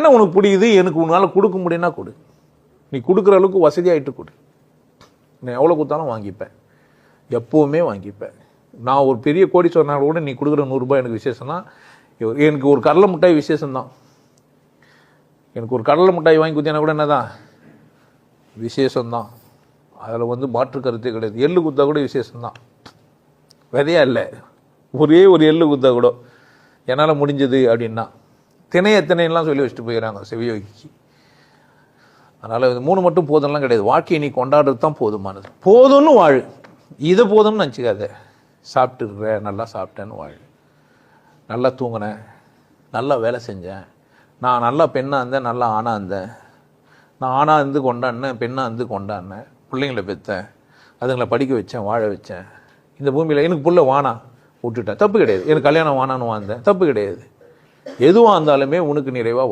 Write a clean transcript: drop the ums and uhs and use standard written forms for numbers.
என்ன உனக்கு பிடிக்குது, எனக்கு உன்னால் கொடுக்க முடியும்னா கொடு, நீ கொடுக்குற அளவுக்கு வசதியாகிட்டு கொடு, நான் எவ்வளோ கொடுத்தாலும் வாங்கிப்பேன், எப்போவுமே வாங்கிப்பேன். நான் ஒரு பெரிய கோடீஸ்வரனால் கூட நீ கொடுக்குற 100 ரூபாய் எனக்கு விசேஷம்னா, எனக்கு ஒரு கடலை மிட்டாய் விசேஷம்தான். எனக்கு ஒரு கடலை மிட்டாய் வாங்கி கொடுத்தேன்னா கூட என்ன தான் விசேஷம்தான். அதில் வந்து மாற்று கருத்தே கிடையாது. எள்ளு குத்தா கூட விசேஷம்தான், விதையா இல்லை, ஒரே ஒரு எள்ளு குத்தா கூட என்னால் முடிஞ்சது அப்படின்னா. திணையெல்லாம் சொல்லி வச்சுட்டு போயிடறாங்க செவியோகிக்கு. அதனால் இது 3 மட்டும் போதும்லாம் கிடையாது. வாழ்க்கையை நீ கொண்டாடுறது தான் போதுமானது. போதும்னு வாழு, இதை போதும்னு நினச்சிக்காத. சாப்பிட்டுருக்குற, நல்லா சாப்பிட்டேன்னு வாழு, நல்லா தூங்கினேன், நல்லா வேலை செஞ்சேன், நான் நல்லா பெண்ணாக இருந்தேன், நல்லா ஆணாக இருந்தேன், நான் ஆணாக இருந்து கொண்டாடினேன், பெண்ணாக இருந்து கொண்டாடினேன், பிள்ளைங்களை பெற்றேன், அதுங்களை படிக்க வச்சேன், வாழ வச்சேன். இந்த பூமியில் எனக்கு புள்ள வானா விட்டுட்டேன், தப்பு கிடையாது. எனக்கு கல்யாணம் வானான்னு வாழ்ந்தேன், தப்பு கிடையாது. எதுவாக இருந்தாலுமே உனக்கு நிறைவாக